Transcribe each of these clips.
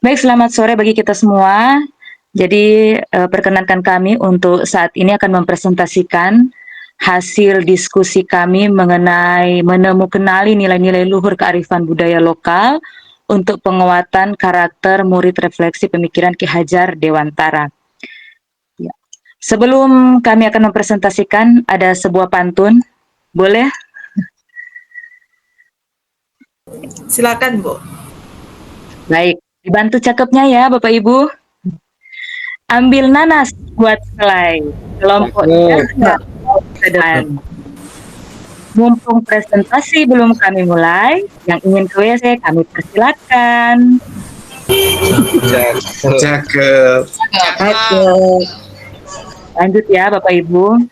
Baik, selamat sore bagi kita semua. Jadi, perkenankan kami untuk saat ini akan mempresentasikan hasil diskusi kami mengenai kenali nilai-nilai luhur kearifan budaya lokal untuk penguatan karakter murid refleksi pemikiran Ki Hajar Dewantara. Ya. Sebelum kami akan mempresentasikan, ada sebuah pantun. Boleh? Silakan, Bu. Baik, dibantu cakepnya ya Bapak Ibu. Ambil nanas buat selai, kelompok jaga ke depan. Mumpung presentasi belum kami mulai, yang ingin ke WC kami persilakan. Cakep. Lanjut ya Bapak Ibu.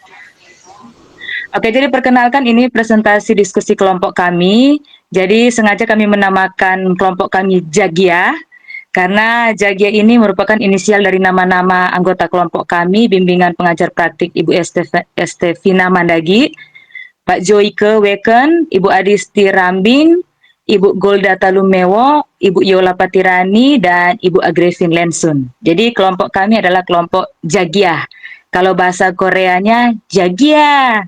Oke, jadi perkenalkan ini presentasi diskusi kelompok kami. Jadi sengaja kami menamakan kelompok kami Jagia, karena Jagia ini merupakan inisial dari nama-nama anggota kelompok kami, bimbingan pengajar praktik Ibu Estefina Mandagi, Pak Joike Weken, Ibu Adisti Rambing, Ibu Golda Talumewo, Ibu Yola Patirani, dan Ibu Agrevin Lensun. Jadi kelompok kami adalah kelompok Jagia. Kalau bahasa Koreanya, Jagia.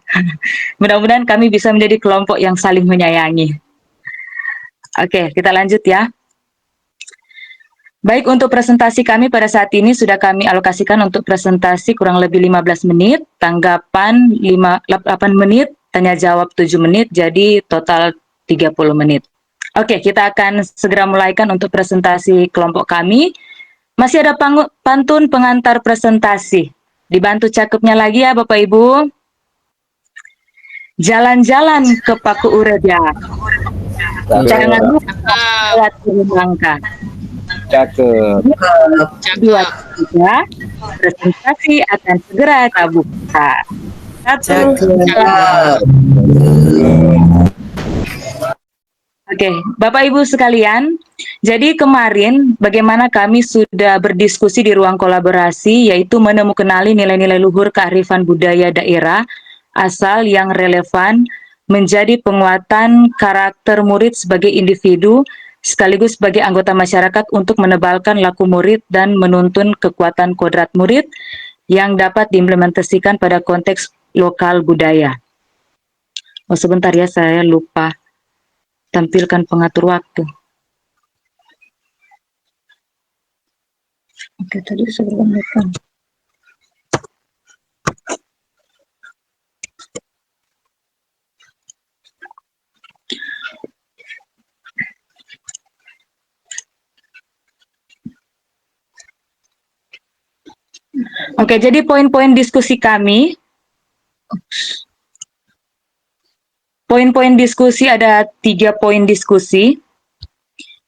Mudah-mudahan kami bisa menjadi kelompok yang saling menyayangi. Oke, kita lanjut ya. Baik, untuk presentasi kami pada saat ini sudah kami alokasikan untuk presentasi kurang lebih 15 menit, tanggapan 8 menit, tanya jawab 7 menit, jadi total 30 menit. Oke, kita akan segera mulaikan untuk presentasi kelompok kami. Masih ada pantun pengantar presentasi. Dibantu cakepnya lagi ya Bapak Ibu. Jalan-jalan ke Paku Ureja. Jangan lupa lewat Bangka. Cakep. Dua, tiga, presentasi akan segera kita buka. Satu, Oke, Bapak Ibu sekalian, jadi kemarin bagaimana kami sudah berdiskusi di ruang kolaborasi, yaitu mengenali nilai-nilai luhur kearifan budaya daerah asal yang relevan menjadi penguatan karakter murid sebagai individu sekaligus sebagai anggota masyarakat untuk menebalkan laku murid dan menuntun kekuatan kodrat murid yang dapat diimplementasikan pada konteks lokal budaya. Oh, sebentar ya, saya lupa tampilkan pengatur waktu. Oke, tadi saya belum lihat. Oke, jadi poin-poin diskusi kami. Poin-poin diskusi ada 3 poin diskusi.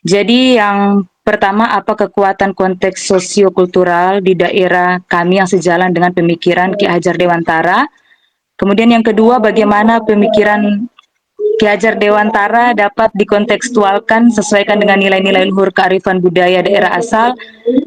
Jadi yang pertama, apa kekuatan konteks sosiokultural di daerah kami yang sejalan dengan pemikiran Ki Hajar Dewantara. Kemudian yang kedua, bagaimana pemikiran Ki Hajar Dewantara dapat dikontekstualkan sesuaikan dengan nilai-nilai luhur kearifan budaya daerah asal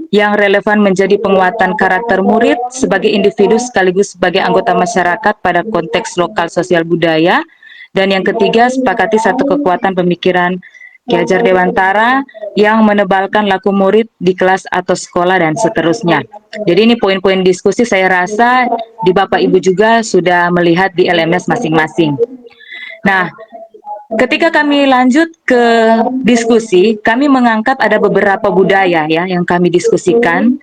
yang relevan menjadi penguatan karakter murid sebagai individu sekaligus sebagai anggota masyarakat pada konteks lokal sosial budaya. Dan yang ketiga, sepakati satu kekuatan pemikiran Ki Hajar Dewantara yang menebalkan laku murid di kelas atau sekolah dan seterusnya. Jadi ini poin-poin diskusi, saya rasa di Bapak Ibu juga sudah melihat di LMS masing-masing. Nah, ketika kami lanjut ke diskusi, kami mengangkat ada beberapa budaya ya yang kami diskusikan.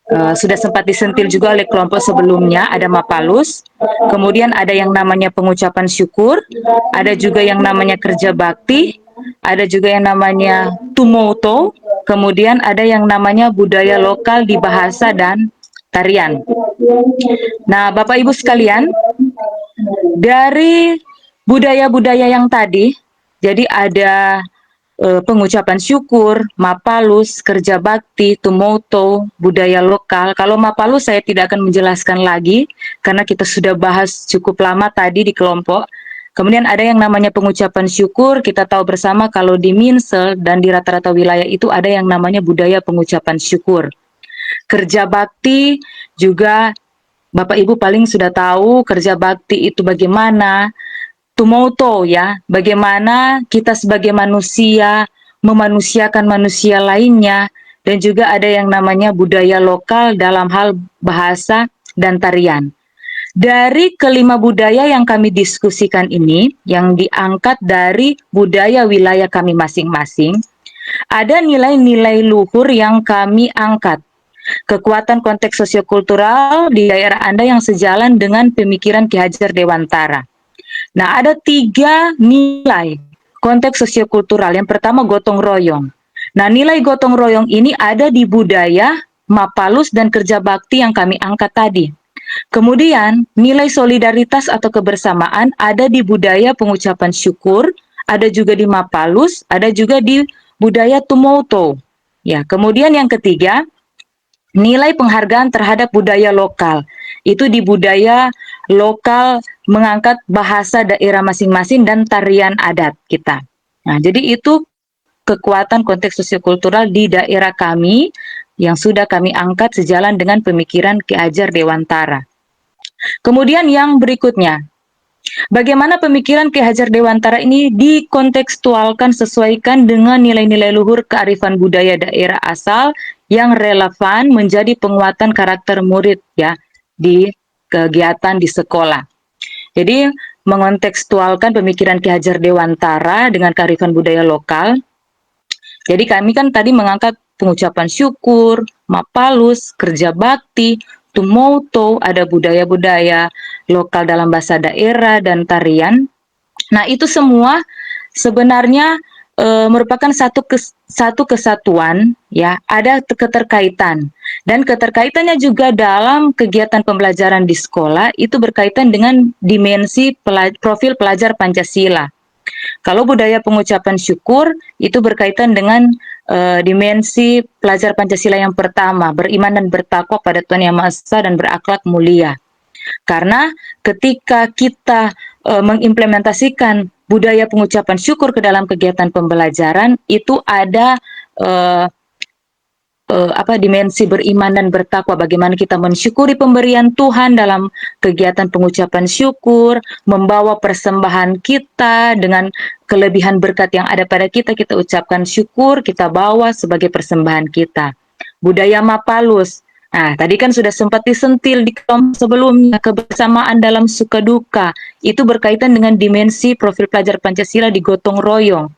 Sudah sempat disentil juga oleh kelompok sebelumnya, ada Mapalus, kemudian ada yang namanya pengucapan syukur, ada juga yang namanya kerja bakti, ada juga yang namanya tumoto, kemudian ada yang namanya budaya lokal di bahasa dan tarian. Nah, Bapak Ibu sekalian, dari budaya-budaya yang tadi, jadi ada pengucapan syukur, Mapalus, kerja bakti, tumoto, budaya lokal. Kalau Mapalus saya tidak akan menjelaskan lagi karena kita sudah bahas cukup lama tadi di kelompok. Kemudian ada yang namanya pengucapan syukur, kita tahu bersama kalau di Minsel dan di rata-rata wilayah itu ada yang namanya budaya pengucapan syukur. Kerja bakti juga Bapak Ibu paling sudah tahu kerja bakti itu bagaimana. Tumoto ya, bagaimana kita sebagai manusia memanusiakan manusia lainnya dan juga ada yang namanya budaya lokal dalam hal bahasa dan tarian. Dari kelima budaya yang kami diskusikan ini, yang diangkat dari budaya wilayah kami masing-masing, ada nilai-nilai luhur yang kami angkat. Kekuatan konteks sosiokultural di daerah Anda yang sejalan dengan pemikiran Ki Hajar Dewantara. Nah, ada 3 nilai konteks sosiokultural. Yang pertama, gotong royong. Nah, nilai gotong royong ini ada di budaya, mapalus, dan kerja bakti yang kami angkat tadi. Kemudian, nilai solidaritas atau kebersamaan ada di budaya pengucapan syukur, ada juga di mapalus, ada juga di budaya tumoto. Ya, kemudian yang ketiga, nilai penghargaan terhadap budaya lokal. Itu di budaya lokal mengangkat bahasa daerah masing-masing dan tarian adat kita. Nah, jadi itu kekuatan konteks sosiokultural di daerah kami yang sudah kami angkat sejalan dengan pemikiran Ki Hajar Dewantara. Kemudian yang berikutnya, bagaimana pemikiran Ki Hajar Dewantara ini dikontekstualkan sesuaikan dengan nilai-nilai luhur kearifan budaya daerah asal yang relevan menjadi penguatan karakter murid ya di kegiatan di sekolah. Jadi mengontekstualkan pemikiran Ki Hajar Dewantara dengan kearifan budaya lokal. Jadi kami kan tadi mengangkat pengucapan syukur, mapalus, kerja bakti, tumoto, ada budaya-budaya lokal dalam bahasa daerah dan tarian. Nah, itu semua sebenarnya merupakan satu kesatuan, ya, ada keterkaitan. Dan keterkaitannya juga dalam kegiatan pembelajaran di sekolah itu berkaitan dengan dimensi profil pelajar Pancasila. Kalau budaya pengucapan syukur itu berkaitan dengan dimensi pelajar Pancasila yang pertama, beriman dan bertakwa pada Tuhan Yang Maha Esa dan berakhlak mulia. Karena ketika kita mengimplementasikan budaya pengucapan syukur ke dalam kegiatan pembelajaran, itu ada dimensi beriman dan bertakwa, bagaimana kita mensyukuri pemberian Tuhan dalam kegiatan pengucapan syukur, membawa persembahan kita dengan kelebihan berkat yang ada pada kita, kita ucapkan syukur, kita bawa sebagai persembahan kita. Budaya mapalus. Nah, tadi kan sudah sempat disentil di kelompok sebelumnya, kebersamaan dalam suka duka. Itu berkaitan dengan dimensi profil pelajar Pancasila di gotong royong.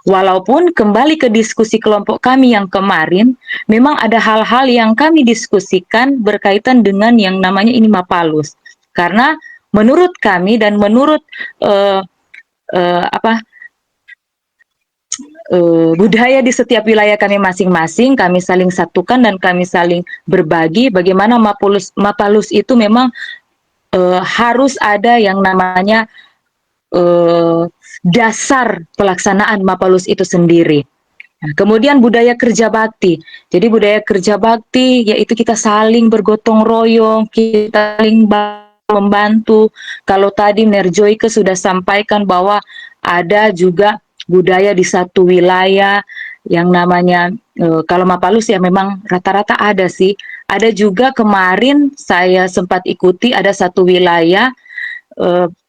Walaupun kembali ke diskusi kelompok kami yang kemarin, memang ada hal-hal yang kami diskusikan berkaitan dengan yang namanya ini mapalus. Karena menurut kami dan menurut budaya di setiap wilayah kami masing-masing, kami saling satukan dan kami saling berbagi bagaimana mapalus itu memang harus ada yang namanya dasar pelaksanaan mapalus itu sendiri. Nah, kemudian budaya kerja bakti. Jadi budaya kerja bakti yaitu kita saling bergotong royong, kita saling membantu. Kalau tadi Nerjoike sudah sampaikan bahwa ada juga budaya di satu wilayah yang namanya kalau mapalus ya memang rata-rata ada sih. Ada juga kemarin saya sempat ikuti ada satu wilayah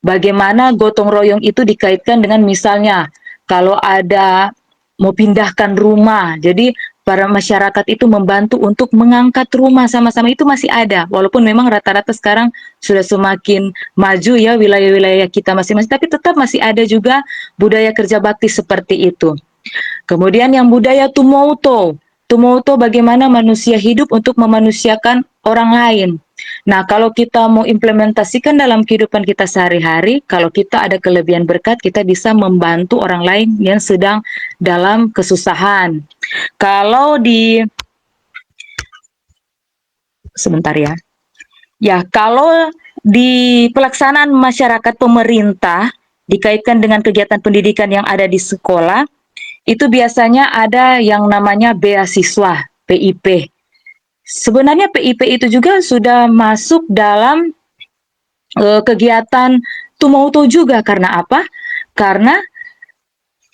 bagaimana gotong royong itu dikaitkan dengan misalnya kalau ada mau pindahkan rumah, jadi para masyarakat itu membantu untuk mengangkat rumah sama-sama, itu masih ada, walaupun memang rata-rata sekarang sudah semakin maju ya wilayah-wilayah kita masing-masing, tapi tetap masih ada juga budaya kerja bakti seperti itu. Kemudian yang budaya tumoto bagaimana manusia hidup untuk memanusiakan orang lain. Nah, kalau kita mau implementasikan dalam kehidupan kita sehari-hari, kalau kita ada kelebihan berkat, kita bisa membantu orang lain yang sedang dalam kesusahan. Kalau sebentar ya. Ya, kalau di pelaksanaan masyarakat pemerintah dikaitkan dengan kegiatan pendidikan yang ada di sekolah, itu biasanya ada yang namanya beasiswa, PIP. Sebenarnya PIP itu juga sudah masuk dalam kegiatan tumoto juga. Karena apa? Karena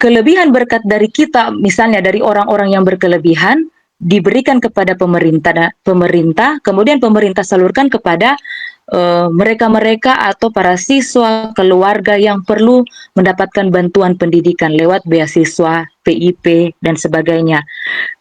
kelebihan berkat dari kita, misalnya dari orang-orang yang berkelebihan, diberikan kepada pemerintah, kemudian pemerintah salurkan kepada mereka-mereka atau para siswa, keluarga yang perlu mendapatkan bantuan pendidikan lewat beasiswa, PIP, dan sebagainya.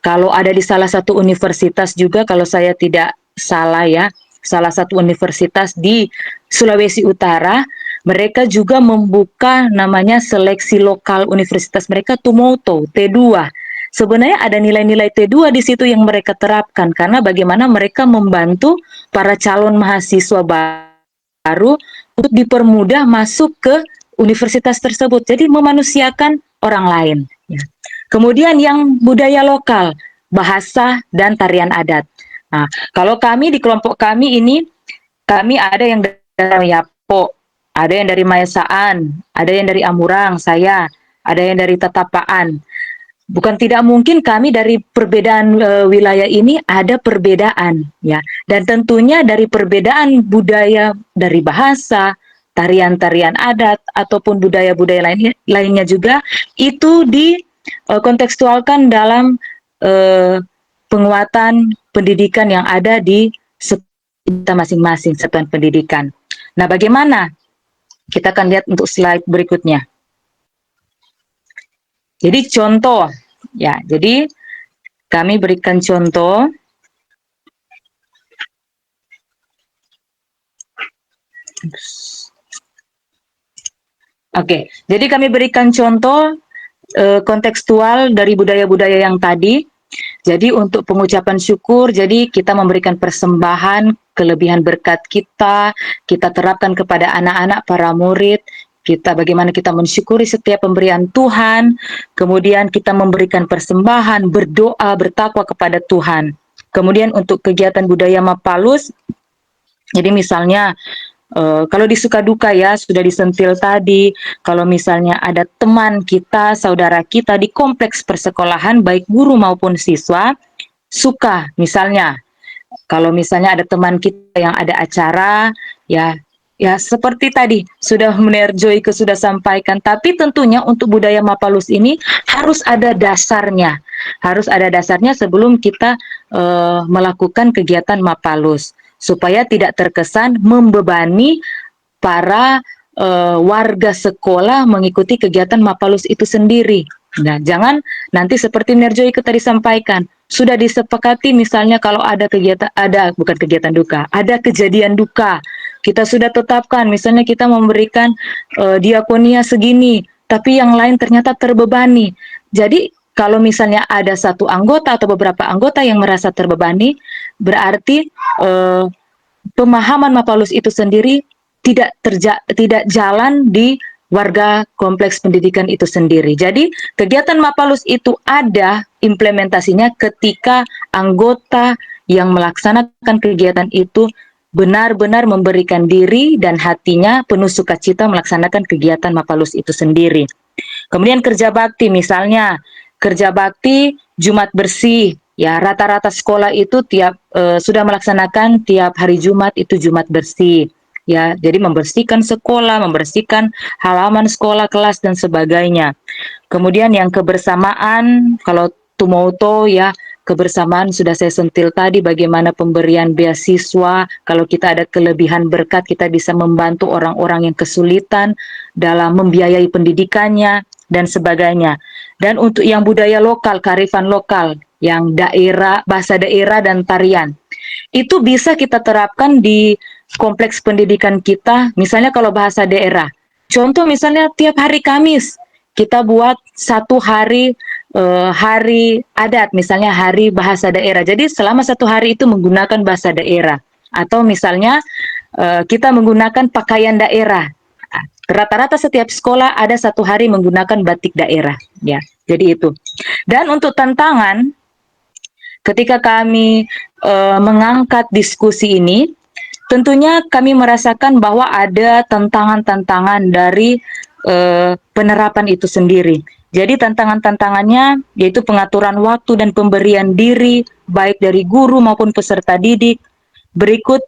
Kalau ada di salah satu universitas juga, kalau saya tidak salah ya, salah satu universitas di Sulawesi Utara, mereka juga membuka namanya seleksi lokal universitas mereka Tumoto T2. Sebenarnya ada nilai-nilai T2 di situ yang mereka terapkan karena bagaimana mereka membantu para calon mahasiswa baru untuk dipermudah masuk ke universitas tersebut. Jadi memanusiakan orang lain. Ya. Kemudian yang budaya lokal, bahasa dan tarian adat. Nah, kalau kami di kelompok kami ini, kami ada yang dari Yapo, ada yang dari Mayasaan, ada yang dari Amurang, saya, ada yang dari Tetapaan. Bukan tidak mungkin kami dari perbedaan wilayah ini ada perbedaan ya. Dan tentunya dari perbedaan budaya, dari bahasa, tarian-tarian adat ataupun budaya-budaya lainnya juga itu dikontekstualkan dalam penguatan pendidikan yang ada di kita masing-masing satuan pendidikan. Nah, bagaimana? Kita akan lihat untuk slide berikutnya. Jadi contoh, ya, jadi kami berikan contoh. Oke, jadi kami berikan contoh kontekstual dari budaya-budaya yang tadi. Jadi untuk pengucapan syukur, jadi kita memberikan persembahan, kelebihan berkat kita terapkan kepada anak-anak, para murid, kita bagaimana kita mensyukuri setiap pemberian Tuhan, kemudian kita memberikan persembahan, berdoa, bertakwa kepada Tuhan. Kemudian untuk kegiatan budaya Mapalus, jadi misalnya kalau di Sukaduka ya sudah disentil tadi, kalau misalnya ada teman kita, saudara kita di kompleks persekolahan, baik guru maupun siswa, suka misalnya, kalau misalnya ada teman kita yang ada acara, ya seperti tadi sudah Joyke sudah sampaikan, tapi tentunya untuk budaya Mapalus ini harus ada dasarnya sebelum kita melakukan kegiatan Mapalus, supaya tidak terkesan membebani para warga sekolah mengikuti kegiatan Mapalus itu sendiri. Nah, jangan nanti seperti Nerjoyke tadi sampaikan, sudah disepakati misalnya kalau ada kejadian duka, kita sudah tetapkan, misalnya kita memberikan diakonia segini, tapi yang lain ternyata terbebani. Jadi kalau misalnya ada satu anggota atau beberapa anggota yang merasa terbebani, berarti pemahaman Mapalus itu sendiri tidak jalan di warga kompleks pendidikan itu sendiri. Jadi kegiatan Mapalus itu ada implementasinya ketika anggota yang melaksanakan kegiatan itu benar-benar memberikan diri dan hatinya penuh sukacita melaksanakan kegiatan Mapalus itu sendiri. Kemudian kerja bakti, misalnya kerja bakti Jumat bersih, ya rata-rata sekolah itu sudah melaksanakan tiap hari Jumat itu Jumat bersih. Ya, jadi membersihkan sekolah, membersihkan halaman sekolah, kelas dan sebagainya. Kemudian yang kebersamaan, kalau Tumoto ya, kebersamaan sudah saya sentil tadi, bagaimana pemberian beasiswa, kalau kita ada kelebihan berkat kita bisa membantu orang-orang yang kesulitan dalam membiayai pendidikannya dan sebagainya. Dan untuk yang budaya lokal, kearifan lokal, yang daerah, bahasa daerah dan tarian, itu bisa kita terapkan di kompleks pendidikan kita. Misalnya kalau bahasa daerah, contoh misalnya tiap hari Kamis kita buat satu hari hari adat, misalnya hari bahasa daerah. Jadi selama satu hari itu menggunakan bahasa daerah. Atau misalnya kita menggunakan pakaian daerah. Rata-rata setiap sekolah ada satu hari menggunakan batik daerah. Ya, jadi itu. Dan untuk tantangan, ketika kami mengangkat diskusi ini, tentunya kami merasakan bahwa ada tantangan-tantangan dari penerapan itu sendiri. Jadi tantangan-tantangannya yaitu pengaturan waktu dan pemberian diri, baik dari guru maupun peserta didik. Berikut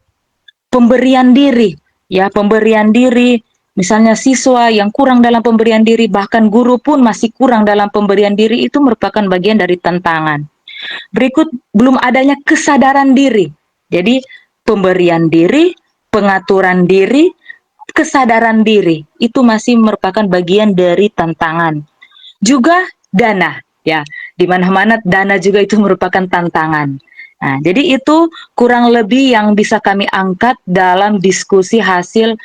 pemberian diri, ya pemberian diri, misalnya siswa yang kurang dalam pemberian diri, bahkan guru pun masih kurang dalam pemberian diri, itu merupakan bagian dari tantangan. Berikut belum adanya kesadaran diri. Jadi pemberian diri, pengaturan diri, kesadaran diri itu masih merupakan bagian dari tantangan. Juga dana, ya, di mana-mana dana juga itu merupakan tantangan. Nah, jadi itu kurang lebih yang bisa kami angkat dalam diskusi hasil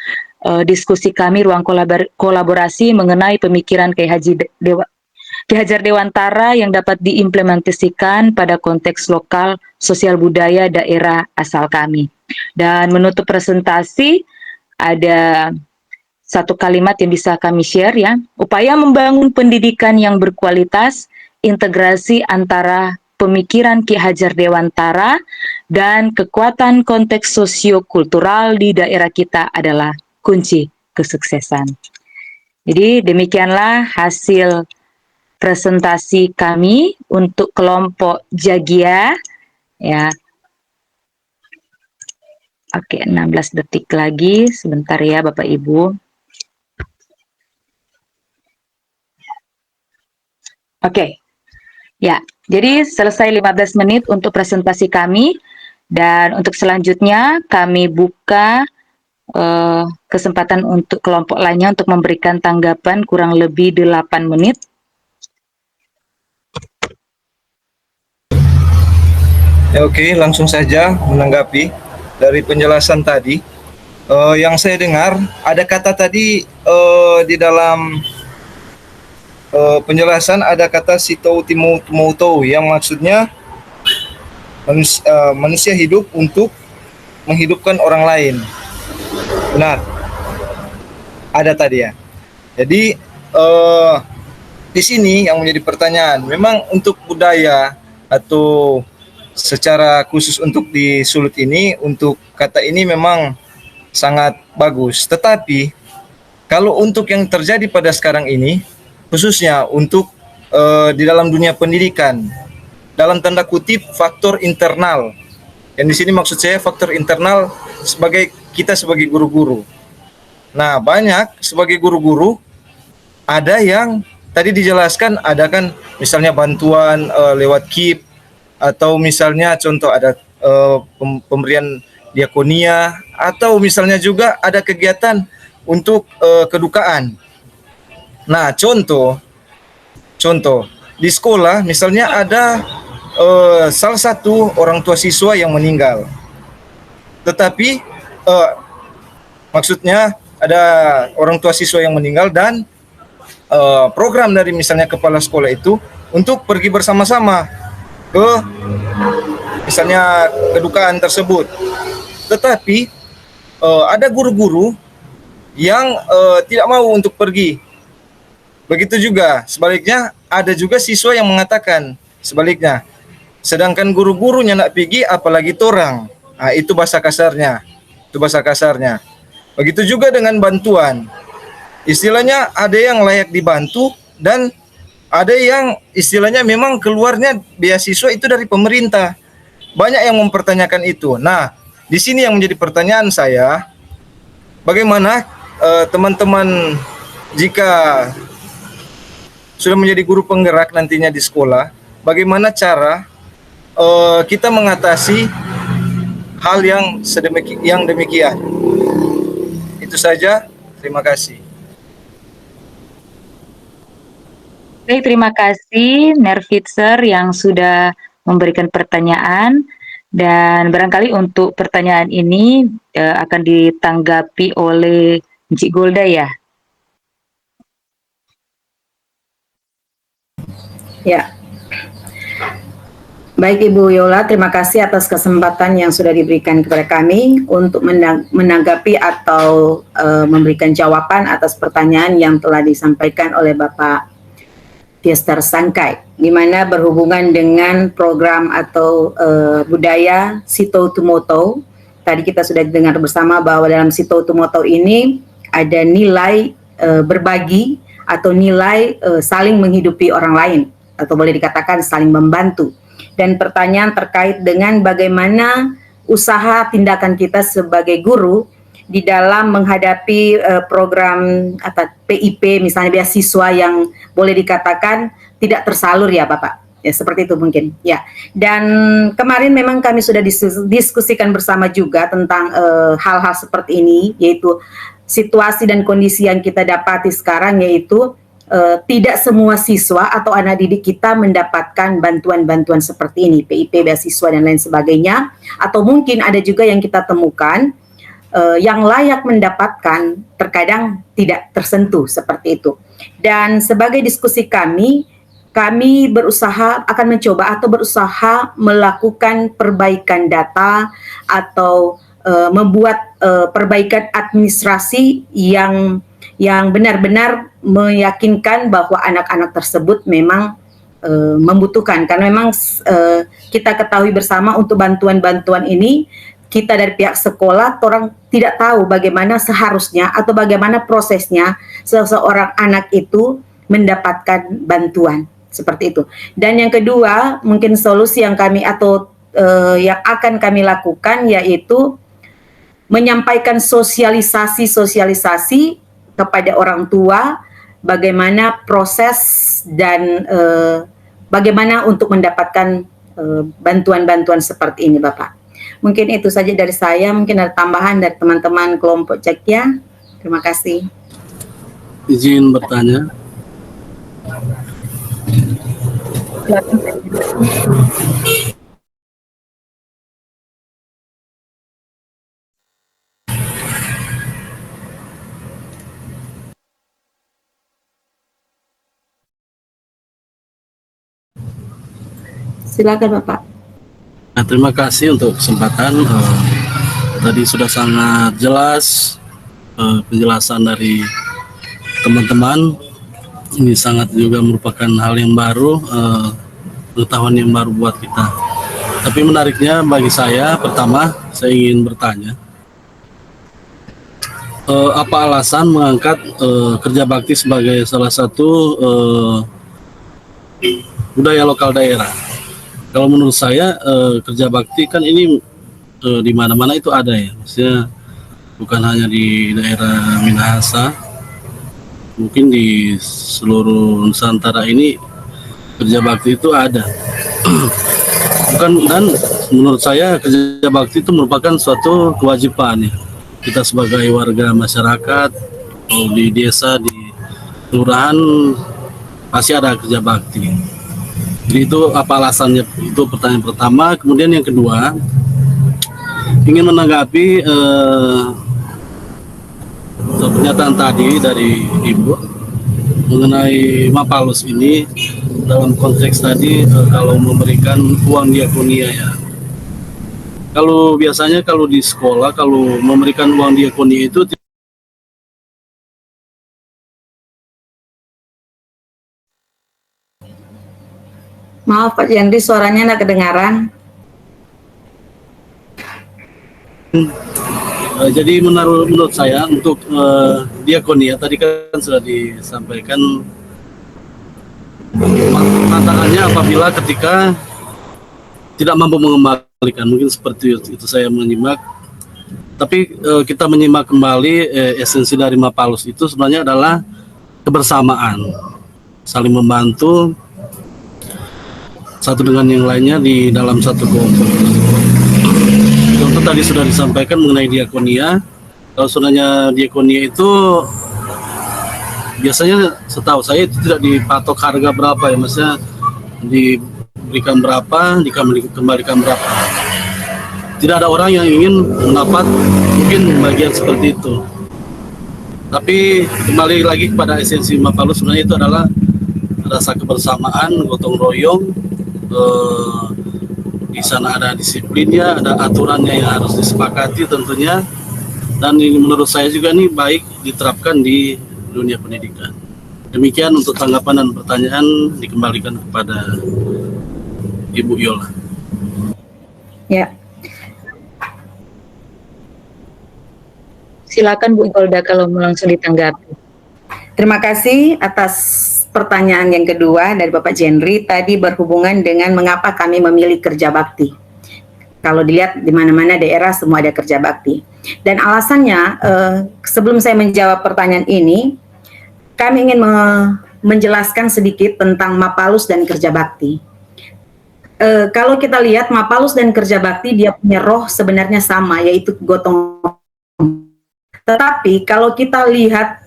diskusi kami ruang kolaborasi mengenai pemikiran Kiai Hajar Dewantara yang dapat diimplementasikan pada konteks lokal, sosial budaya daerah asal kami. Dan menutup presentasi ada satu kalimat yang bisa kami share, ya. Upaya membangun pendidikan yang berkualitas, integrasi antara pemikiran Ki Hajar Dewantara dan kekuatan konteks sosiokultural di daerah kita adalah kunci kesuksesan. Jadi demikianlah hasil presentasi kami untuk kelompok Jagia, ya. Oke, 16 detik lagi, sebentar ya Bapak Ibu. Oke, ya, jadi selesai 15 menit untuk presentasi kami, dan untuk selanjutnya kami buka kesempatan untuk kelompok lainnya untuk memberikan tanggapan kurang lebih 8 menit. Ya, oke, langsung saja menanggapi dari penjelasan tadi. Yang saya dengar ada kata tadi di dalam penjelasan ada kata sitou timoto yang maksudnya manusia hidup untuk menghidupkan orang lain. Benar, ada tadi ya. Jadi di sini yang menjadi pertanyaan, memang untuk budaya atau secara khusus untuk di Sulut ini, untuk kata ini memang sangat bagus. Tetapi kalau untuk yang terjadi pada sekarang ini, khususnya untuk di dalam dunia pendidikan, dalam tanda kutip faktor internal. Yang di sini maksud saya faktor internal sebagai kita sebagai guru-guru. Nah, banyak sebagai guru-guru ada yang tadi dijelaskan, ada kan misalnya bantuan lewat KIP, atau misalnya contoh ada pemberian diakonia, atau misalnya juga ada kegiatan untuk kedukaan. Nah, contoh di sekolah misalnya ada salah satu orang tua siswa yang meninggal, tetapi maksudnya ada orang tua siswa yang meninggal dan program dari misalnya kepala sekolah itu untuk pergi bersama-sama ke misalnya kedukaan tersebut. Tetapi ada guru-guru yang tidak mau untuk pergi. Begitu juga sebaliknya, ada juga siswa yang mengatakan sebaliknya. Sedangkan guru-gurunya nak pergi, apalagi torang. Nah, itu bahasa kasarnya. Begitu juga dengan bantuan. Istilahnya ada yang layak dibantu dan ada yang istilahnya memang keluarnya beasiswa itu dari pemerintah. Banyak yang mempertanyakan itu. Nah, di sini yang menjadi pertanyaan saya, bagaimana teman-teman jika sudah menjadi guru penggerak nantinya di sekolah, bagaimana cara kita mengatasi hal yang demikian. Itu saja, terima kasih. Oke, terima kasih Nervitzer yang sudah memberikan pertanyaan, dan barangkali untuk pertanyaan ini akan ditanggapi oleh Cik Golda, ya. Ya. Baik Ibu Yola, terima kasih atas kesempatan yang sudah diberikan kepada kami untuk menanggapi atau memberikan jawaban atas pertanyaan yang telah disampaikan oleh Bapak Tiester Sangkai, di mana berhubungan dengan program atau budaya Sitou Tumoto. Tadi kita sudah dengar bersama bahwa dalam Sitou Tumoto ini ada nilai berbagi atau nilai saling menghidupi orang lain, atau boleh dikatakan saling membantu. Dan pertanyaan terkait dengan bagaimana usaha tindakan kita sebagai guru di dalam menghadapi program atau PIP, misalnya beasiswa yang boleh dikatakan tidak tersalur, ya Bapak. Ya, seperti itu mungkin. Ya. Dan kemarin memang kami sudah diskusikan bersama juga tentang hal-hal seperti ini, yaitu situasi dan kondisi yang kita dapati sekarang, yaitu tidak semua siswa atau anak didik kita mendapatkan bantuan-bantuan seperti ini, PIP, beasiswa dan lain sebagainya, atau mungkin ada juga yang kita temukan yang layak mendapatkan terkadang tidak tersentuh seperti itu. Dan sebagai diskusi kami akan mencoba atau berusaha melakukan perbaikan data atau membuat perbaikan administrasi yang benar-benar meyakinkan bahwa anak-anak tersebut memang membutuhkan. Karena memang kita ketahui bersama untuk bantuan-bantuan ini, kita dari pihak sekolah orang tidak tahu bagaimana seharusnya atau bagaimana prosesnya seseorang anak itu mendapatkan bantuan. Seperti itu. Dan yang kedua, mungkin solusi yang kami atau yang akan kami lakukan yaitu menyampaikan sosialisasi kepada orang tua bagaimana proses dan bagaimana untuk mendapatkan bantuan-bantuan seperti ini, Bapak. Mungkin itu saja dari saya. Mungkin ada tambahan dari teman-teman kelompok Cekia. Terima kasih. Izin bertanya. Silakan Bapak. Nah, terima kasih untuk kesempatan. Tadi sudah sangat jelas penjelasan dari teman-teman. Ini sangat juga merupakan hal yang baru, pengetahuan yang baru buat kita. Tapi menariknya bagi saya, pertama saya ingin bertanya, apa alasan mengangkat kerja bakti sebagai salah satu budaya lokal daerah? Kalau menurut saya kerja bakti kan ini di mana-mana itu ada ya, maksudnya bukan hanya di daerah Minahasa, mungkin di seluruh Nusantara ini kerja bakti itu ada. Dan menurut saya kerja bakti itu merupakan suatu kewajiban ya. Kita sebagai warga masyarakat, di desa, di kelurahan pasti ada kerja bakti. Jadi itu apa alasannya? Itu pertanyaan pertama. Kemudian yang kedua, ingin menanggapi pernyataan tadi dari Ibu mengenai Mapalus ini dalam konteks tadi kalau memberikan uang diakonia ya. Kalau biasanya kalau di sekolah kalau memberikan uang diakonia itu Maaf Pak Yandri, suaranya nggak kedengaran. Jadi menurut saya untuk diakonia tadi kan sudah disampaikan tantangannya apabila ketika tidak mampu mengembalikan, mungkin seperti itu saya menyimak. Tapi kita menyimak kembali esensi dari Mapalus itu sebenarnya adalah kebersamaan, saling membantu satu dengan yang lainnya di dalam satu kelompok. Contoh tadi sudah disampaikan mengenai diakonia. Kalau sebenarnya diakonia itu biasanya setahu saya itu tidak dipatok harga berapa ya, maksudnya diberikan berapa, dikembalikan berapa. Tidak ada orang yang ingin mendapat mungkin bagian seperti itu. Tapi kembali lagi kepada esensi Mapalus, sebenarnya itu adalah rasa kebersamaan, gotong royong. Di sana ada disiplinnya, ada aturannya yang harus disepakati tentunya, dan ini menurut saya juga ini baik diterapkan di dunia pendidikan. Demikian untuk tanggapan dan pertanyaan, dikembalikan kepada Ibu Yola. Ya. Silakan Bu Golda kalau mau langsung ditanggapi. Terima kasih atas pertanyaan yang kedua dari Bapak Jendri tadi berhubungan dengan mengapa kami memilih kerja bakti. Kalau dilihat di mana-mana daerah semua ada kerja bakti. Dan alasannya, sebelum saya menjawab pertanyaan ini, kami ingin menjelaskan sedikit tentang Mapalus dan kerja bakti. kalau kita lihat Mapalus dan kerja bakti dia punya roh sebenarnya sama, yaitu gotong. Tetapi kalau kita lihat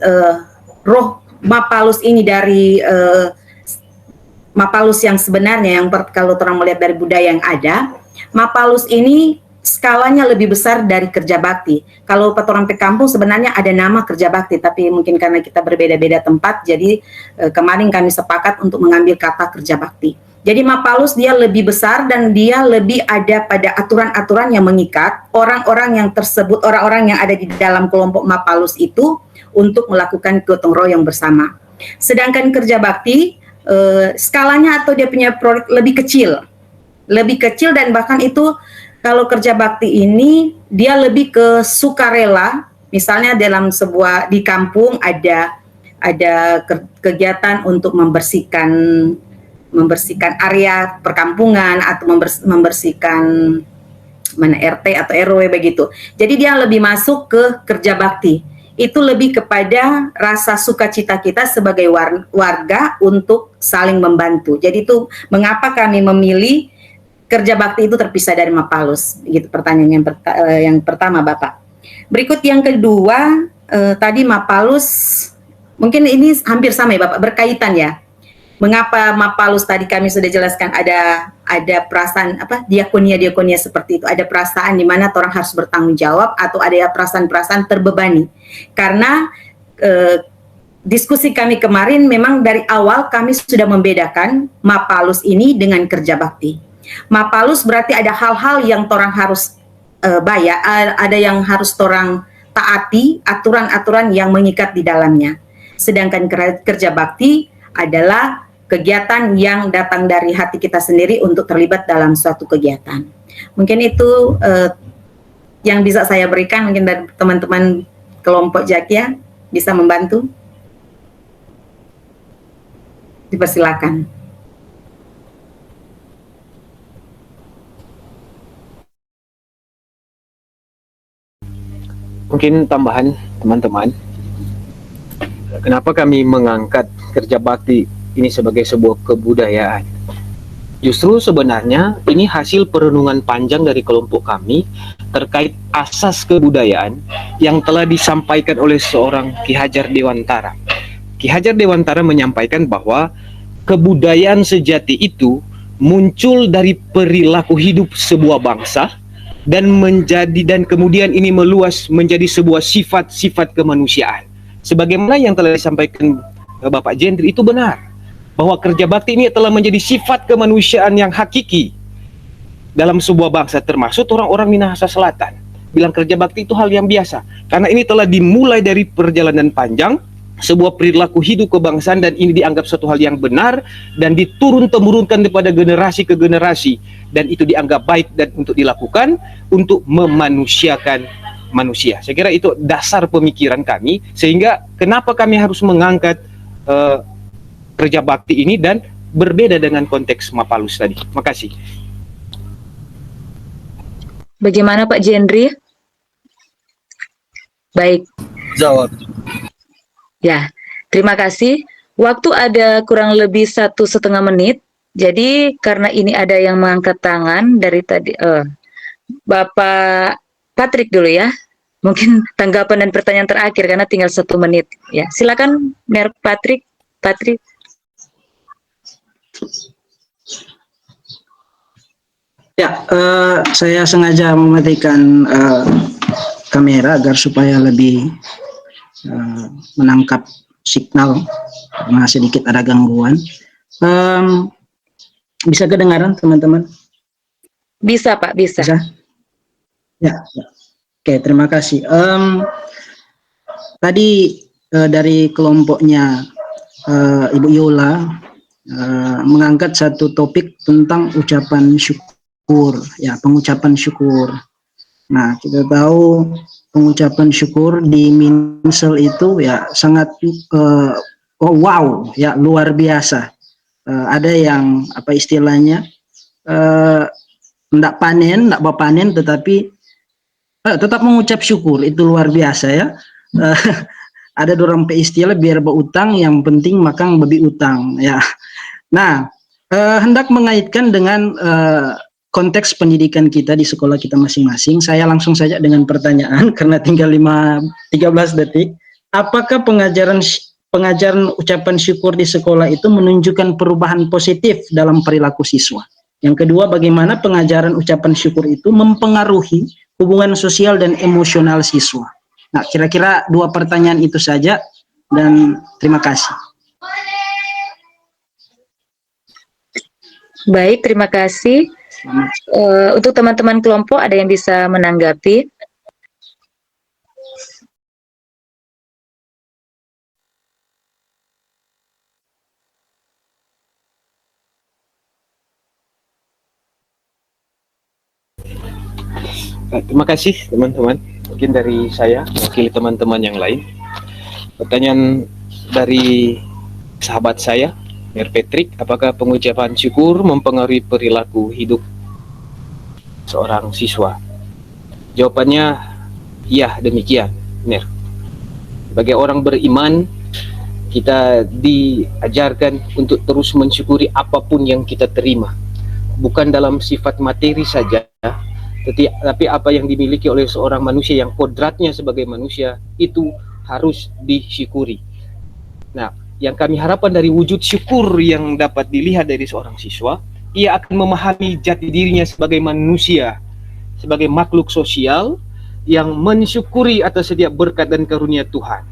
roh Mapalus ini dari Mapalus yang sebenarnya, kalau orang melihat dari budaya yang ada, Mapalus ini skalanya lebih besar dari kerja bakti. Kalau orang pe kampung sebenarnya ada nama kerja bakti, tapi mungkin karena kita berbeda-beda tempat, jadi kemarin kami sepakat untuk mengambil kata kerja bakti. Jadi Mapalus dia lebih besar dan dia lebih ada pada aturan-aturan yang mengikat orang-orang yang tersebut, orang-orang yang ada di dalam kelompok Mapalus itu untuk melakukan gotong royong bersama. Sedangkan kerja bakti skalanya atau dia punya proyek lebih kecil dan bahkan itu kalau kerja bakti ini dia lebih ke sukarela. Misalnya dalam di kampung ada kegiatan untuk membersihkan area perkampungan atau membersihkan RT atau RW begitu. Jadi dia lebih masuk ke kerja bakti. Itu lebih kepada rasa sukacita kita sebagai warga untuk saling membantu. Jadi itu mengapa kami memilih kerja bakti itu terpisah dari Mapalus. Gitu pertanyaan yang pertama Bapak. Berikut yang kedua, tadi Mapalus, mungkin ini hampir sama ya Bapak, berkaitan ya. Mengapa Mapalus tadi kami sudah jelaskan ada perasaan diakonia seperti itu, ada perasaan di mana orang harus bertanggung jawab atau ada perasaan-perasaan terbebani. Karena diskusi kami kemarin memang dari awal kami sudah membedakan Mapalus ini dengan kerja bakti. Mapalus berarti ada hal-hal yang orang harus bayar, ada yang harus orang taati, aturan-aturan yang mengikat di dalamnya. Sedangkan kerja bakti adalah kegiatan yang datang dari hati kita sendiri untuk terlibat dalam suatu kegiatan. Mungkin itu yang bisa saya berikan, mungkin dari teman-teman kelompok Jakia bisa membantu. Dipersilakan. Mungkin tambahan teman-teman, kenapa kami mengangkat kerja bakti ini sebagai sebuah kebudayaan? Justru sebenarnya ini hasil perenungan panjang dari kelompok kami terkait asas kebudayaan yang telah disampaikan oleh seorang Ki Hajar Dewantara. Ki Hajar Dewantara menyampaikan bahwa kebudayaan sejati itu muncul dari perilaku hidup sebuah bangsa dan kemudian ini meluas menjadi sebuah sifat-sifat kemanusiaan. Sebagaimana yang telah disampaikan Bapak Jendri itu benar, bahwa kerja bakti ini telah menjadi sifat kemanusiaan yang hakiki dalam sebuah bangsa, termasuk orang-orang Minahasa Selatan. Bilang kerja bakti itu hal yang biasa, karena ini telah dimulai dari perjalanan panjang, sebuah perilaku hidup kebangsaan, dan ini dianggap suatu hal yang benar dan diturun-temurunkan kepada generasi ke generasi, dan itu dianggap baik dan untuk dilakukan untuk memanusiakan manusia. Saya kira itu dasar pemikiran kami, sehingga kenapa kami harus mengangkat kerja bakti ini dan berbeda dengan konteks Mapalus tadi. Terima kasih. Bagaimana Pak Jendri? Baik. Jawab. Ya, terima kasih. Waktu ada kurang lebih 1,5 menit. Jadi karena ini ada yang mengangkat tangan dari tadi, Bapak Patrick dulu ya. Mungkin tanggapan dan pertanyaan terakhir karena tinggal 1 menit. Ya, silakan, Mer Patrick. Ya, saya sengaja mematikan kamera agar supaya lebih menangkap signal karena sedikit ada gangguan. Bisa kedengaran teman-teman? Bisa Pak, bisa. Ya. Oke, terima kasih. Tadi dari kelompoknya Ibu Yola mengangkat satu topik tentang ucapan syukur, ya, pengucapan syukur. Nah, kita tahu pengucapan syukur di Minsel itu ya sangat wow, ya, luar biasa. Ada yang apa istilahnya enggak panen tetapi tetap mengucap syukur, itu luar biasa ya. Ada dorong istilah biar berutang yang penting makan babi utang ya. Nah, hendak mengaitkan dengan konteks pendidikan kita di sekolah kita masing-masing. Saya langsung saja dengan pertanyaan karena tinggal 13 detik. Apakah pengajaran ucapan syukur di sekolah itu menunjukkan perubahan positif dalam perilaku siswa? Yang kedua, bagaimana pengajaran ucapan syukur itu mempengaruhi hubungan sosial dan emosional siswa? Nah, kira-kira 2 pertanyaan itu saja, dan terima kasih. Baik, terima kasih. Untuk teman-teman kelompok, ada yang bisa menanggapi? Terima kasih teman-teman. Mungkin dari saya mewakili teman-teman yang lain. Pertanyaan dari sahabat saya, Mir Patrick, apakah pengucapan syukur mempengaruhi perilaku hidup seorang siswa? Jawabannya, iya demikian, Mir. Sebagai orang beriman, kita diajarkan untuk terus mensyukuri apapun yang kita terima. Bukan dalam sifat materi saja, tapi apa yang dimiliki oleh seorang manusia yang kodratnya sebagai manusia itu harus disyukuri. Nah, yang kami harapkan dari wujud syukur yang dapat dilihat dari seorang siswa, ia akan memahami jati dirinya sebagai manusia, sebagai makhluk sosial yang mensyukuri atas setiap berkat dan karunia Tuhan.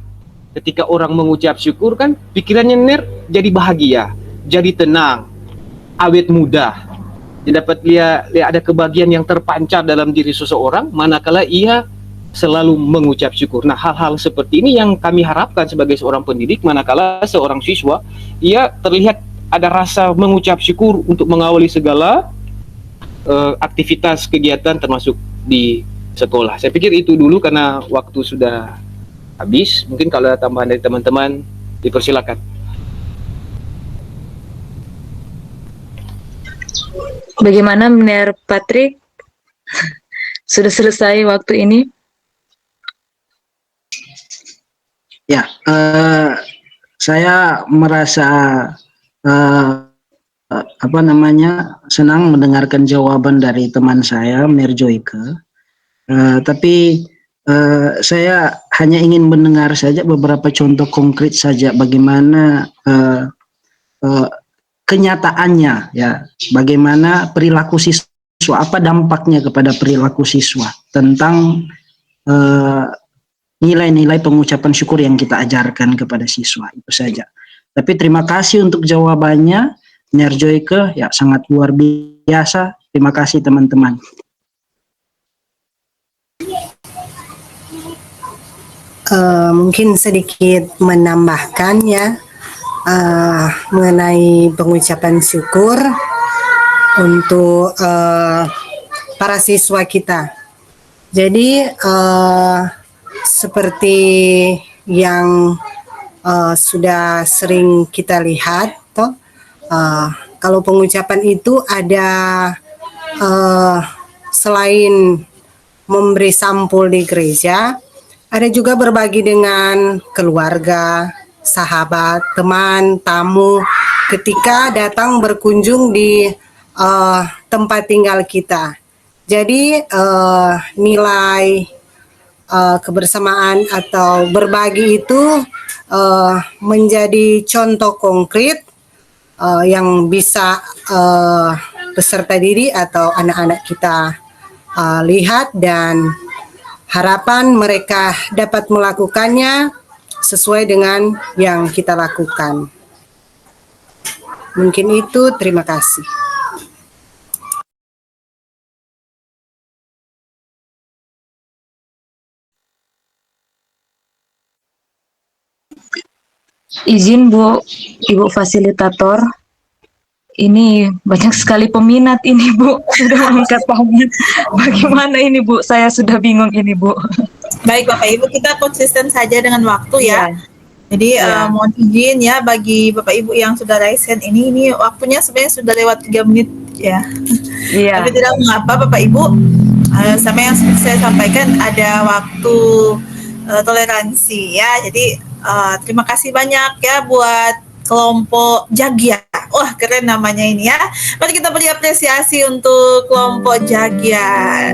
Ketika orang mengucap syukur kan, pikirannya jadi bahagia, jadi tenang, awet muda. Dia dapat lihat ada kebahagiaan yang terpancar dalam diri seseorang manakala ia selalu mengucap syukur. Nah, hal-hal seperti ini yang kami harapkan sebagai seorang pendidik manakala seorang siswa ia terlihat ada rasa mengucap syukur untuk mengawali segala aktivitas kegiatan termasuk di sekolah. Saya pikir itu dulu karena waktu sudah habis. Mungkin kalau ada tambahan dari teman-teman, dipersilakan. Bagaimana Mir Patrick? Sudah selesai waktu ini? Ya, saya merasa senang mendengarkan jawaban dari teman saya, Mir Joyke. Tapi saya hanya ingin mendengar saja beberapa contoh konkret saja bagaimana kenyataannya, ya, bagaimana perilaku siswa, apa dampaknya kepada perilaku siswa tentang nilai-nilai pengucapan syukur yang kita ajarkan kepada siswa, itu saja. Tapi terima kasih untuk jawabannya, Mir Joyke, ya sangat luar biasa. Terima kasih teman-teman. Mungkin sedikit menambahkan ya mengenai pengucapan syukur untuk para siswa kita. Jadi seperti yang sudah sering kita lihat, kalau pengucapan itu ada selain memberi sampul di gereja, ada juga berbagi dengan keluarga, sahabat, teman, tamu ketika datang berkunjung di tempat tinggal kita. Jadi nilai kebersamaan atau berbagi itu menjadi contoh konkret yang bisa peserta didik atau anak-anak kita lihat, dan harapan mereka dapat melakukannya sesuai dengan yang kita lakukan. Mungkin itu, terima kasih. Izin Bu, Ibu Fasilitator. Ini banyak sekali peminat ini Bu, sudah mengangkat tangan. Bagaimana ini Bu? Saya sudah bingung ini Bu. Baik Bapak Ibu, kita konsisten saja dengan waktu ya. Iya. Jadi Iya. mohon izin ya bagi Bapak Ibu yang sudah raise hand ini waktunya sebenarnya sudah lewat 3 menit ya. Iya. Tapi tidak mengapa Bapak Ibu, sama yang saya sampaikan ada waktu toleransi ya. Jadi terima kasih banyak ya buat kelompok Jagia. Oh Wah, keren namanya ini ya. Mari kita beri apresiasi untuk kelompok Jagia.